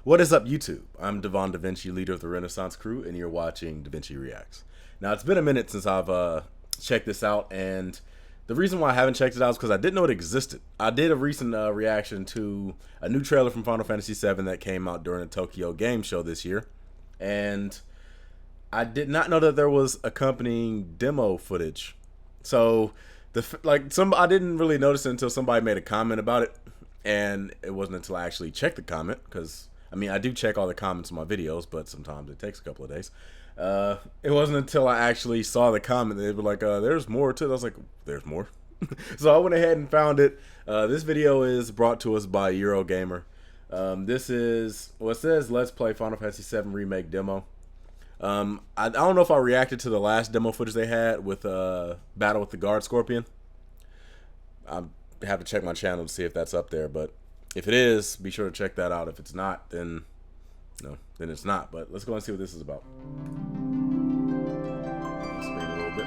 What is up, YouTube? I'm DaVinci, leader of the Renaissance crew, and you're watching DaVinci Reacts. Now, it's been a minute since I've checked this out, and the reason why I haven't checked it out is because I didn't know it existed. I did a recent reaction to a new trailer from Final Fantasy VII that came out during the Tokyo Game Show this year, and I did not know that there was accompanying demo footage. So, I didn't really notice it until somebody made a comment about it, and it wasn't until I actually checked the comment, because I mean, I do check all the comments on my videos, but sometimes it takes a couple of days. It wasn't until I actually saw the comment that they were like, there's more to it. I was like, there's more? So I went ahead and found it. This video is brought to us by Eurogamer. This is, well, it says, Let's Play Final Fantasy VII Remake Demo. I don't know if I reacted to the last demo footage they had with Battle with the Guard Scorpion. I have to check my channel to see if that's up there, but if it is, be sure to check that out. If it's not, then then it's not. But let's go and see what this is about. Speed a little bit.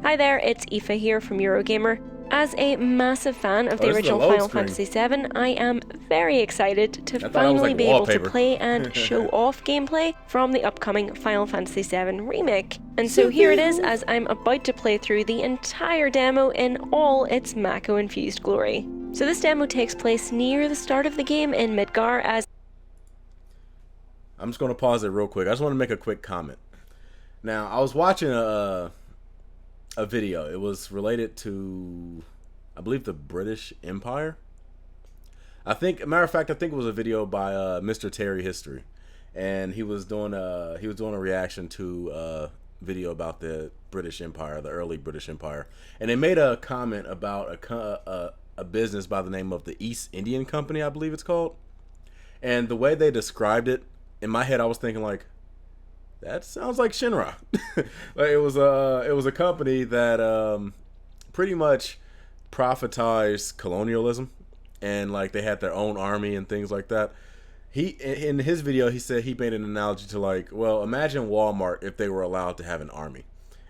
Hi there, it's Aoife here from Eurogamer. As a massive fan of the original Final Fantasy VII, I am very excited to finally be able to play and show off gameplay from the upcoming Final Fantasy VII Remake. And so here it is, as I'm about to play through the entire demo in all its Mako-infused glory. So this demo takes place near the start of the game in Midgar as... I'm just going to pause it real quick. I just want to make a quick comment. Now, I was watching a video. It was related to, I believe, the British Empire. Matter of fact, I think it was a video by Mr. Terry History, and he was doing a reaction to a video about the British Empire, the early British Empire, and they made a comment about a business by the name of the East Indian Company, I believe it's called. And the way they described it, in my head, I was thinking like, that sounds like Shinra. Like it was a company that pretty much profitized colonialism, and like they had their own army and things like that. In his video, he said he made an analogy to like, well, imagine Walmart if they were allowed to have an army.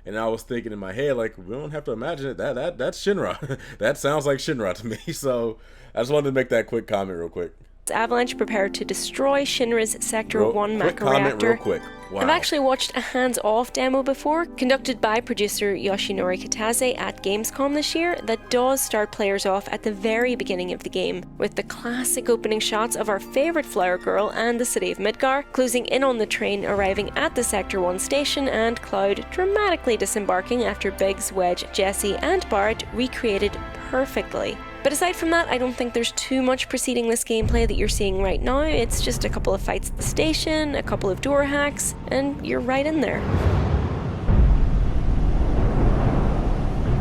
And I was thinking in my head, like, we don't have to imagine it. That's Shinra. That sounds like Shinra to me. So I just wanted to make that quick comment real quick. Avalanche prepared to destroy Shinra's Sector 1 Mako reactor. Real quick. Wow. I've actually watched a hands-off demo before, conducted by producer Yoshinori Kitase at Gamescom this year, that does start players off at the very beginning of the game, with the classic opening shots of our favourite flower girl and the city of Midgar, closing in on the train arriving at the Sector 1 station, and Cloud dramatically disembarking after Biggs, Wedge, Jessie and Barrett recreated perfectly. But aside from that, I don't think there's too much preceding this gameplay that you're seeing right now. It's just a couple of fights at the station, a couple of door hacks, and you're right in there.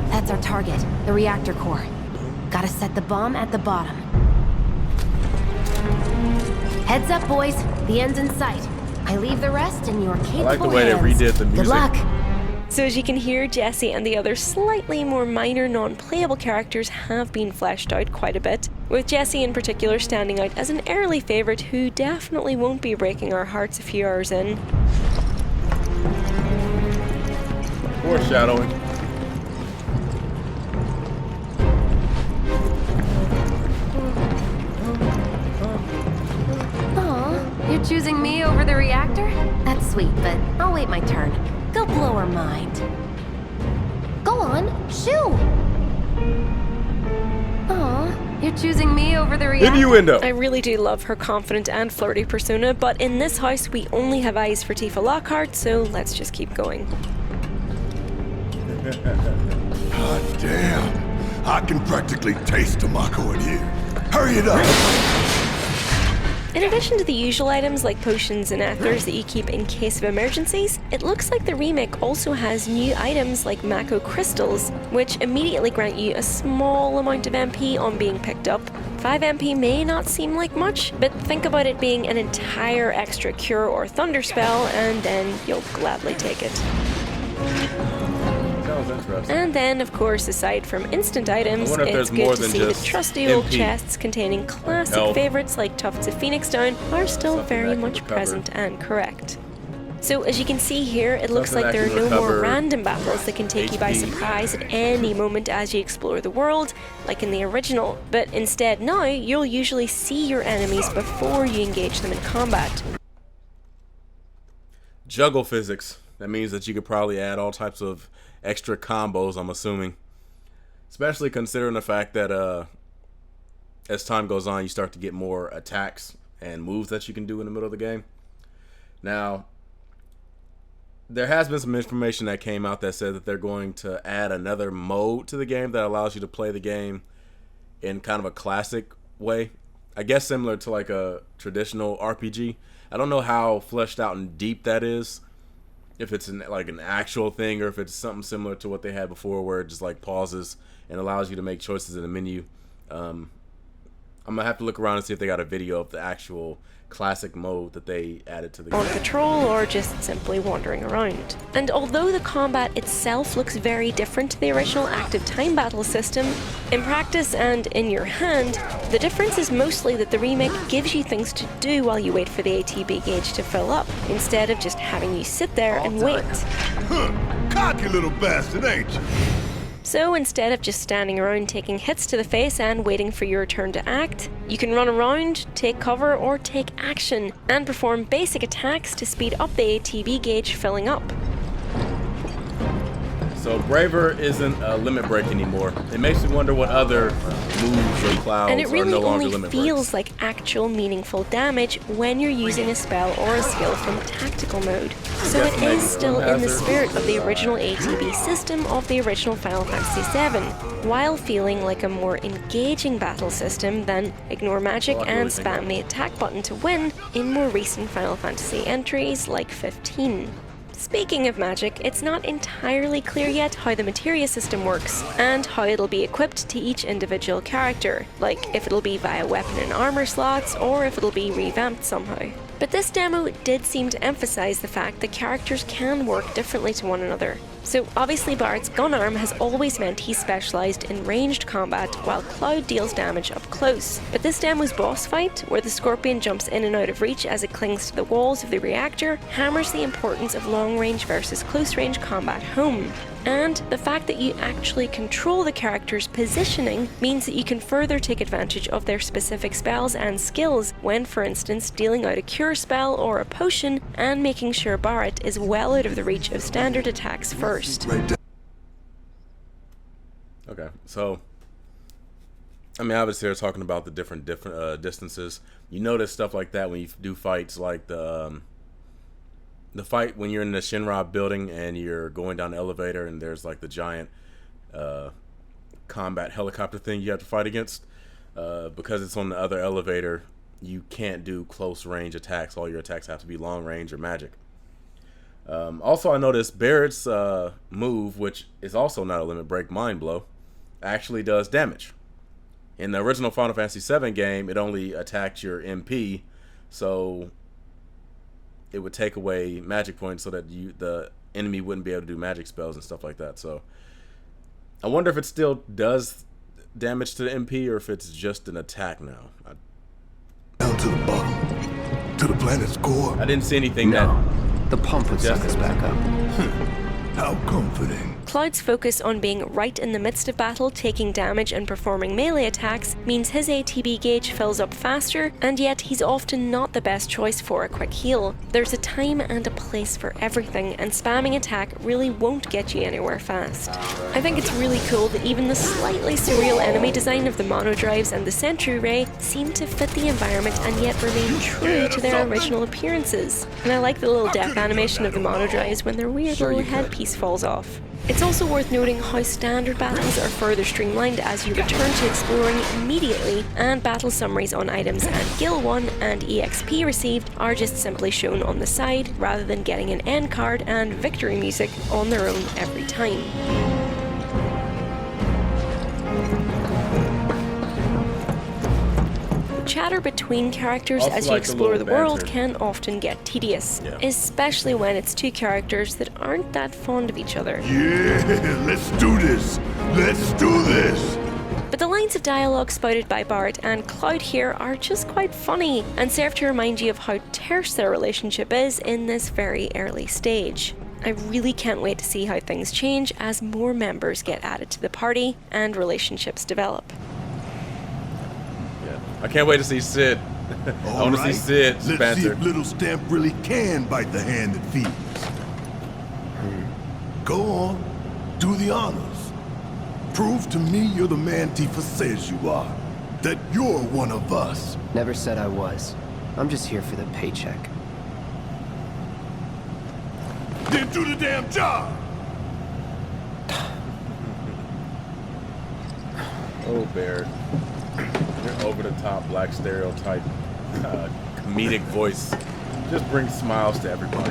That's our target, the reactor core. Gotta set the bomb at the bottom. Heads up, boys. The end's in sight. I leave the rest in your capable hands. I like the way they redid the music. Good luck. So as you can hear, Jessie and the other slightly more minor non-playable characters have been fleshed out quite a bit, with Jessie in particular standing out as an early favourite who definitely won't be breaking our hearts a few hours in. Foreshadowing. Aw, you're choosing me over the reactor? That's sweet, but I'll wait my turn. Go blow her mind. Go on, shoo! Aw, you're choosing me over the reactor? Innuendo! I really do love her confident and flirty persona, but in this house we only have eyes for Tifa Lockhart, so let's just keep going. God damn! I can practically taste the Mako in here. Hurry it up! In addition to the usual items like potions and ethers that you keep in case of emergencies, it looks like the remake also has new items like Mako crystals, which immediately grant you a small amount of MP on being picked up. 5 MP may not seem like much, but think about it being an entire extra cure or thunder spell, and then you'll gladly take it. And then, of course, aside from instant items, it's good to see the trusty old chests containing classic favourites like Tufts of Phoenix Down are still very much present and correct. So as you can see here, it looks like there are no more random battles that can take you by surprise at any moment as you explore the world, like in the original. But instead now, you'll usually see your enemies before you engage them in combat. Juggle physics. That means that you could probably add all types of extra combos, I'm assuming. Especially considering the fact that as time goes on, you start to get more attacks and moves that you can do in the middle of the game. Now, there has been some information that came out that said that they're going to add another mode to the game that allows you to play the game in kind of a classic way. I guess similar to like a traditional RPG. I don't know how fleshed out and deep that is. If it's like an actual thing or if it's something similar to what they had before where it just like pauses and allows you to make choices in the menu. I'm going to have to look around and see if they got a video of the actual classic mode that they added to the game. On patrol or just simply wandering around. And although the combat itself looks very different to the original active time battle system, in practice and in your hand, the difference is mostly that the remake gives you things to do while you wait for the ATB gauge to fill up, instead of just having you sit there and wait. Cocky little bastard, ain't you? So instead of just standing around taking hits to the face and waiting for your turn to act, you can run around, take cover, or take action, and perform basic attacks to speed up the ATB gauge filling up. So Braver isn't a limit break anymore. It makes me wonder what other moves or clouds And it really are no longer only limit feels breaks. like actual meaningful damage when you're using a spell or a skill from tactical mode. So it is still in the spirit of the original ATB system of the original Final Fantasy VII, while feeling like a more engaging battle system than ignore magic and spam the attack button to win in more recent Final Fantasy entries like 15. Speaking of magic, it's not entirely clear yet how the materia system works, and how it'll be equipped to each individual character, like if it'll be via weapon and armor slots, or if it'll be revamped somehow. But this demo did seem to emphasize the fact that characters can work differently to one another. So obviously Barrett's gun arm has always meant he specialised in ranged combat, while Cloud deals damage up close. But this demo's boss fight, where the Scorpion jumps in and out of reach as it clings to the walls of the reactor, hammers the importance of long-range versus close-range combat home. And the fact that you actually control the character's positioning means that you can further take advantage of their specific spells and skills when, for instance, dealing out a cure spell or a potion and making sure Barrett is well out of the reach of standard attacks first. Okay, so I mean, obviously they're talking about the different distances. You notice stuff like that when you do fights like the fight when you're in the Shinra building and you're going down the elevator and there's like the giant combat helicopter thing you have to fight against. Because it's on the other elevator, you can't do close range attacks. All your attacks have to be long range or magic. Also, I noticed Barrett's move, which is also not a limit break, Mind Blow, actually does damage. In the original Final Fantasy VII game, it only attacked your MP, so it would take away magic points so that the enemy wouldn't be able to do magic spells and stuff like that. So I wonder if it still does damage to the MP or if it's just an attack now. Down to the bottom, to the planet's core. I didn't see anything The pump would suck us back up. How comforting. Cloud's focus on being right in the midst of battle, taking damage and performing melee attacks, means his ATB gauge fills up faster, and yet he's often not the best choice for a quick heal. There's a time and a place for everything, and spamming attack really won't get you anywhere fast. I think it's really cool that even the slightly surreal enemy design of the mono drives and the sentry ray seem to fit the environment and yet remain true to their original appearances. And I like the little death animation of the mono drives when their weird little headpiece falls off. It's also worth noting how standard battles are further streamlined as you return to exploring immediately, and battle summaries on items and Gil 1 and EXP received are just simply shown on the side, rather than getting an end card and victory music on their own every time. Chatter between characters Also as you like the explore little the world banter. can often get tedious, especially when it's two characters that aren't that fond of each other. Yeah, let's do this. Let's do this. But the lines of dialogue spouted by Bart and Cloud here are just quite funny and serve to remind you of how terse their relationship is in this very early stage. I really can't wait to see how things change as more members get added to the party and relationships develop. Yeah. I can't wait to see Sid. I want to see Sid, Let's see Spencer. if Little Stamp really can bite the hand that feeds. Go on, do the honors. Prove to me you're the man Tifa says you are. That you're one of us. Never said I was. I'm just here for the paycheck. Then do the damn job! Oh, Bear. Your over-the-top black stereotype comedic voice just brings smiles to everybody.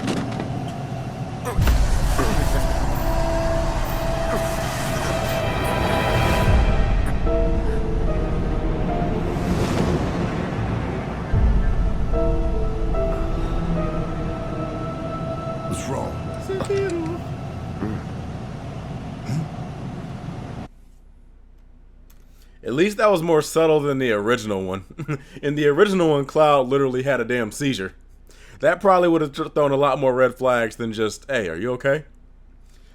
What's wrong? At least that was more subtle than the original one. In the original one, Cloud literally had a damn seizure. That probably would have thrown a lot more red flags than just, hey, are you okay?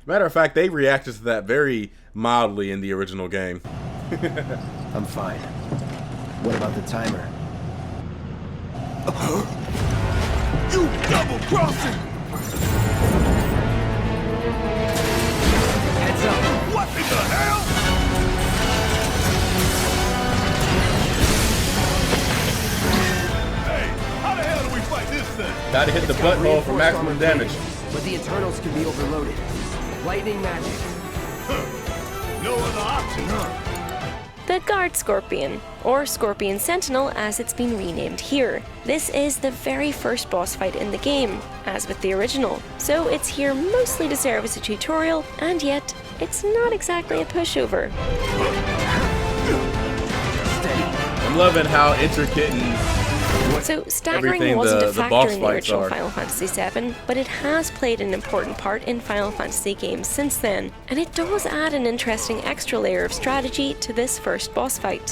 Matter of fact, they reacted to that very mildly in the original game. I'm fine. What about the timer? You double-crossing! Heads up! What in the hell? Hey, how the hell do we fight this thing? Gotta hit the butthole for maximum damage. But the internals can be overloaded. Lightning magic. No other option, huh? The Guard Scorpion, or Scorpion Sentinel as it's been renamed here. This is the very first boss fight in the game, as with the original, so it's here mostly to serve as a tutorial, and yet, it's not exactly a pushover. I'm loving how intricate and So staggering everything wasn't the a factor boss in the fights original are. Final Fantasy VII, but it has played an important part in Final Fantasy games since then, and it does add an interesting extra layer of strategy to this first boss fight.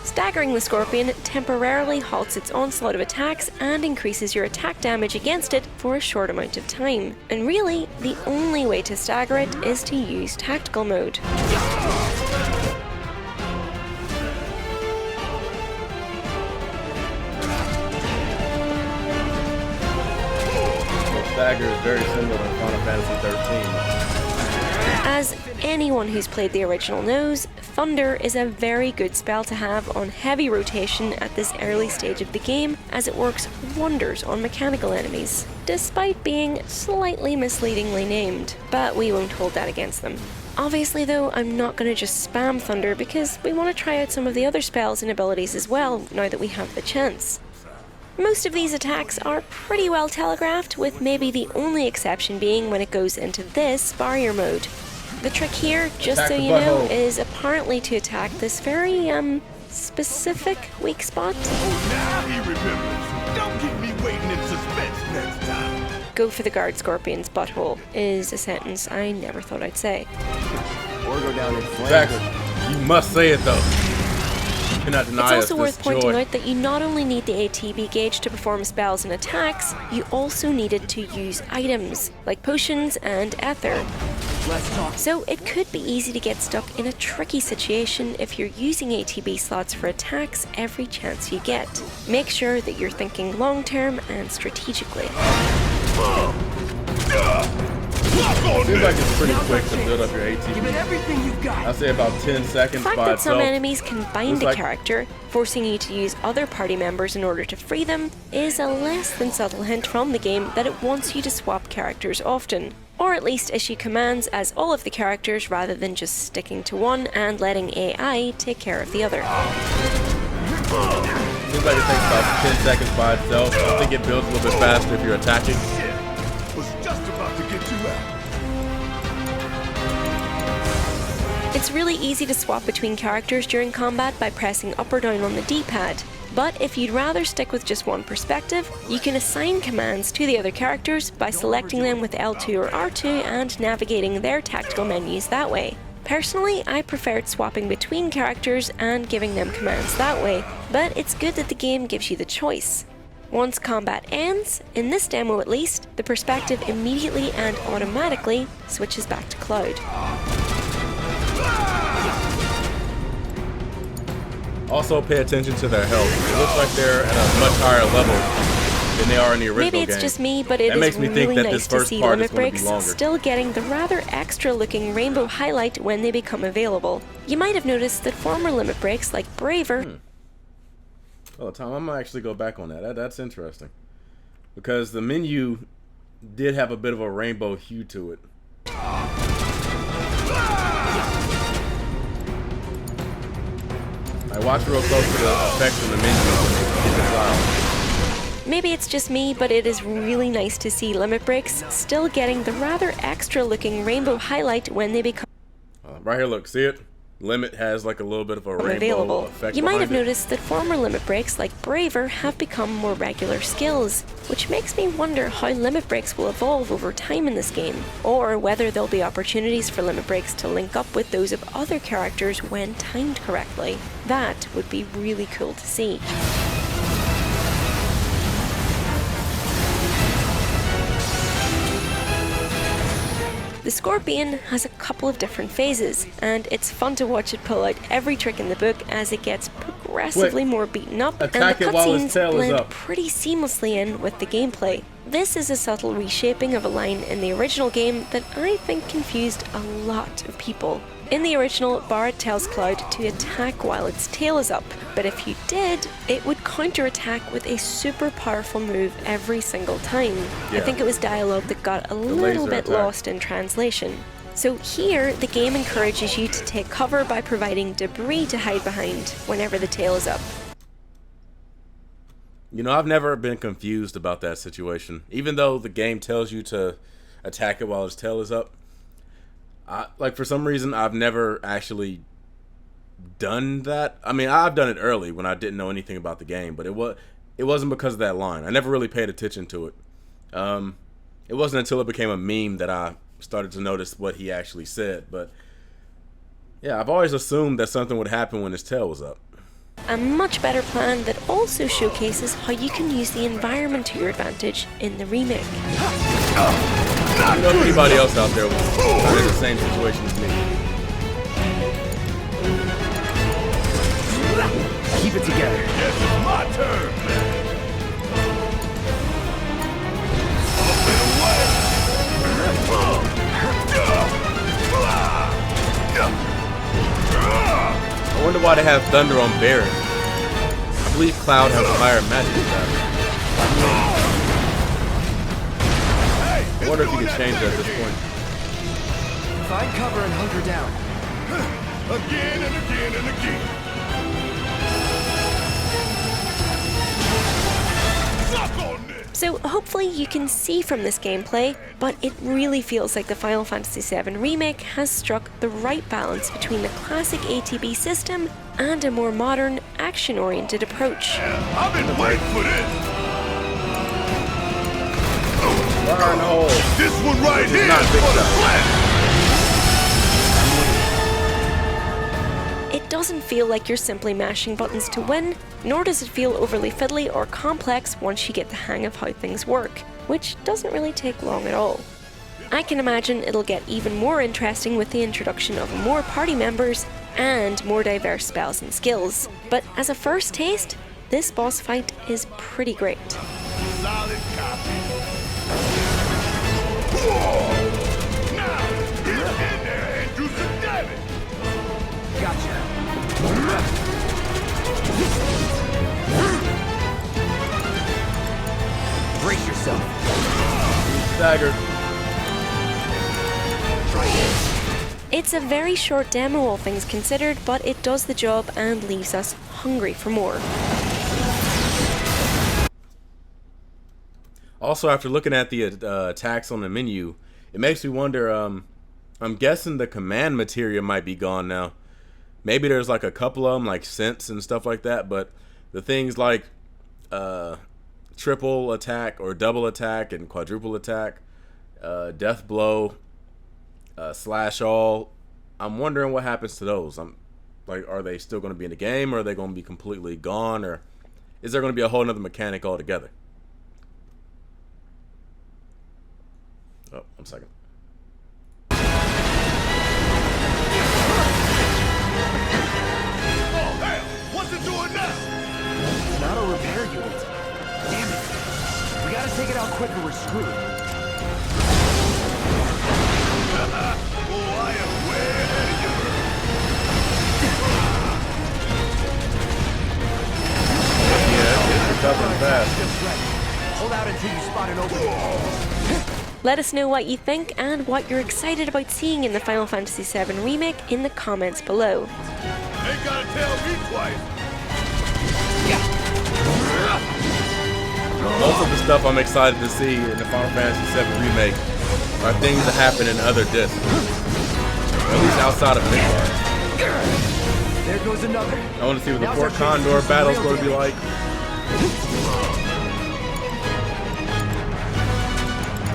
Staggering the Scorpion temporarily halts its onslaught of attacks and increases your attack damage against it for a short amount of time. And really, the only way to stagger it is to use tactical mode. Stagger is very similar to Final Fantasy 13. As anyone who's played the original knows, Thunder is a very good spell to have on heavy rotation at this early stage of the game, as it works wonders on mechanical enemies, despite being slightly misleadingly named, but we won't hold that against them. Obviously though, I'm not going to just spam Thunder because we want to try out some of the other spells and abilities as well, now that we have the chance. Most of these attacks are pretty well telegraphed, with maybe the only exception being when it goes into this barrier mode. The trick here, just Attack so the you know, butthole. is apparently to attack this very, specific weak spot. Oh, now he remembers. Don't keep me waiting in suspense next time. Go for the Guard Scorpion's butthole is a sentence I never thought I'd say. Or go down in flames. Zack, you must say it though. You cannot deny It's us also this worth pointing joy. out that you not only need the ATB gauge to perform spells and attacks, you also needed to use items, like potions and ether. Let's talk. So it could be easy to get stuck in a tricky situation if you're using ATB slots for attacks every chance you get. Make sure that you're thinking long-term and strategically. Seems like it's pretty quick to build up your Give it ATB. everything you've got. I'll say about 10 The seconds fact by that some itself. enemies can bind Looks a like- character, forcing you to use other party members in order to free them, is a less than subtle hint from the game that it wants you to swap characters often. Or at least issue commands as all of the characters rather than just sticking to one and letting AI take care of the other. Seems like it takes about 10 seconds by itself. I think it builds a little bit faster if you're attacking. Shit. Was just about to get you out. It's really easy to swap between characters during combat by pressing up or down on the D-pad. But if you'd rather stick with just one perspective, you can assign commands to the other characters by selecting them with L2 or R2 and navigating their tactical menus that way. Personally, I preferred swapping between characters and giving them commands that way, but it's good that the game gives you the choice. Once combat ends, in this demo at least, the perspective immediately and automatically switches back to Cloud. Also pay attention to their health. It looks like they're at a much higher level than they are in the original game. Maybe it's just me, but it that is makes me think really that nice this to first see part limit is going to breaks be longer. still getting the rather extra looking rainbow highlight when they become available. You might have noticed that former limit breaks like Braver Oh, Tom, I'm gonna actually go back on that. That's interesting, because the menu did have a bit of a rainbow hue to it. I watch real close to the effects on the menu when they get wild. Maybe it's just me, but it is really nice to see limit breaks still getting the rather extra looking rainbow highlight when they become Right here, look, see it? Limit has like a little bit of a rainbow available. effect. You might have behind it. noticed that former limit breaks like Braver have become more regular skills, which makes me wonder how limit breaks will evolve over time in this game, or whether there'll be opportunities for limit breaks to link up with those of other characters when timed correctly. That would be really cool to see. The Scorpion has a couple of different phases, and it's fun to watch it pull out every trick in the book as it gets progressively more beaten up, and the Attack it while its cutscenes tail is blend up. pretty seamlessly in with the gameplay. This is a subtle reshaping of a line in the original game that I think confused a lot of people. In the original, Barret tells Cloud to attack while its tail is up, but if you did, it would counterattack with a super powerful move every single time. I Yeah. think it was dialogue that got a little laser bit attack. lost in translation. So here, the game encourages you to take cover by providing debris to hide behind whenever the tail is up. You know, I've never been confused about that situation. Even though the game tells you to attack it while its tail is up, like, for some reason, I've never actually done that. I mean, I've done it early when I didn't know anything about the game, but it wasn't because of that line. I never really paid attention to it. It wasn't until it became a meme that I started to notice what he actually said. But yeah, I've always assumed that something would happen when his tail was up. A much better plan that also showcases how you can use the environment to your advantage in the remake. I know if anybody else out there was kind of in the same situation as me. Keep it together. Yes, it's my turn. Up and away. I wonder why they have thunder on Barret. I believe Cloud has higher magic attack. I wonder if you can change that at this point. Find cover and hunker down. Again and again and again. Suck on this. So hopefully you can see from this gameplay, but it really feels like the Final Fantasy VII Remake has struck the right balance between the classic ATB system and a more modern, action-oriented approach. I've been waiting for this. Burn hole. This one right here not is big for the shot. flesh. It doesn't feel like you're simply mashing buttons to win, nor does it feel overly fiddly or complex once you get the hang of how things work, which doesn't really take long at all. I can imagine it'll get even more interesting with the introduction of more party members and more diverse spells and skills, but as a first taste, this boss fight is pretty great. Solid copy. Whoa. Now, get in there and do some damage. Gotcha. Brace yourself. Dagger. Try this. It's a very short demo, all things considered, but it does the job and leaves us hungry for more. Also, after looking at the attacks on the menu, it makes me wonder, I'm guessing the command materia might be gone now. Maybe there's like a couple of them, like sense and stuff like that, but the things like triple attack or double attack and quadruple attack, death blow, slash all, I'm wondering what happens to those. I'm like, are they still going to be in the game, or are they going to be completely gone, or is there going to be a whole nother mechanic altogether? Oh, 1 second. Oh, hell! What's it doing now? It's not a repair unit. Damn it. We gotta take it out quick or we're screwed. Oh, I am way ahead of you. Yeah, it's recovering fast. Just right. Hold out until you spot an opening. Let us know what you think and what you're excited about seeing in the Final Fantasy VII Remake in the comments below. Ain't gotta tell me twice. Most of the stuff I'm excited to see in the Final Fantasy VII Remake are things that happen in other discs, or at least outside of Midgard. There goes another. I want to see what the Fort Condor battle is going to be like.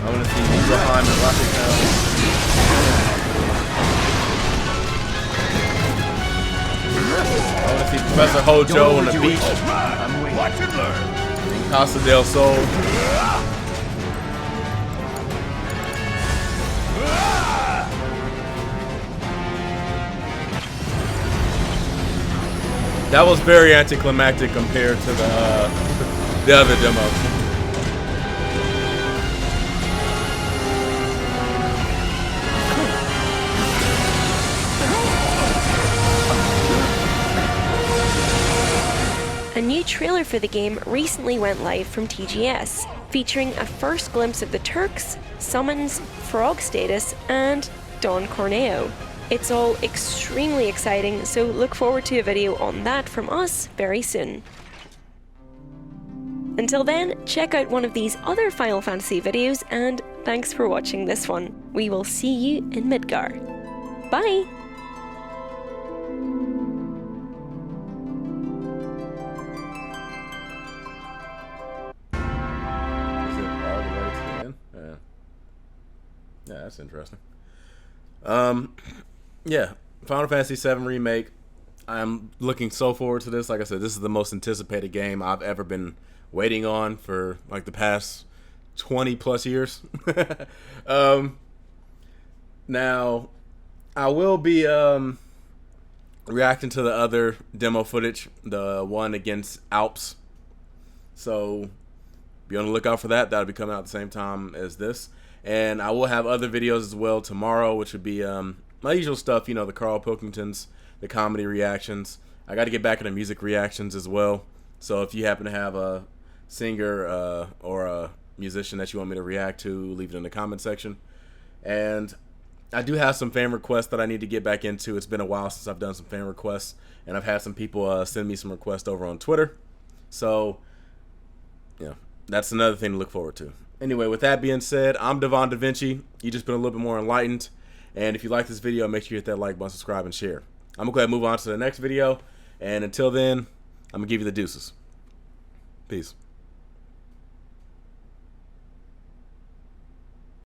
I want to see Nibelheim and Rocket Town. I want to see Professor Hojo on the beach. I'm waiting. Watch and learn. Casa del Sol. That was very anticlimactic compared to the other demo. A new trailer for the game recently went live from TGS, featuring a first glimpse of the Turks, summons, frog status, and Don Corneo. It's all extremely exciting, so look forward to a video on that from us very soon. Until then, check out one of these other Final Fantasy videos, and thanks for watching this one. We will see you in Midgar. Bye! Is it all the way to the end? Yeah. Yeah, that's interesting. Yeah, Final Fantasy VII Remake. I'm looking so forward to this. Like I said, this is the most anticipated game I've ever been waiting on for like the past 20 plus years. Now, I will be reacting to the other demo footage, the one against Alps. So be on the lookout for that. That'll be coming out at the same time as this. And I will have other videos as well tomorrow, which would be my usual stuff, you know, the Carl Pilkingtons, the comedy reactions. I got to get back into music reactions as well. So if you happen to have a singer or a musician that you want me to react to, leave it in the comment section. And I do have some fan requests that I need to get back into. It's been a while since I've done some fan requests, and I've had some people send me some requests over on Twitter. So, yeah, that's another thing to look forward to. Anyway, with that being said, I'm DaVinci. You just been a little bit more enlightened. And if you like this video, make sure you hit that like button, subscribe, and share. I'm going to go ahead and move on to the next video. And until then, I'm going to give you the deuces. Peace.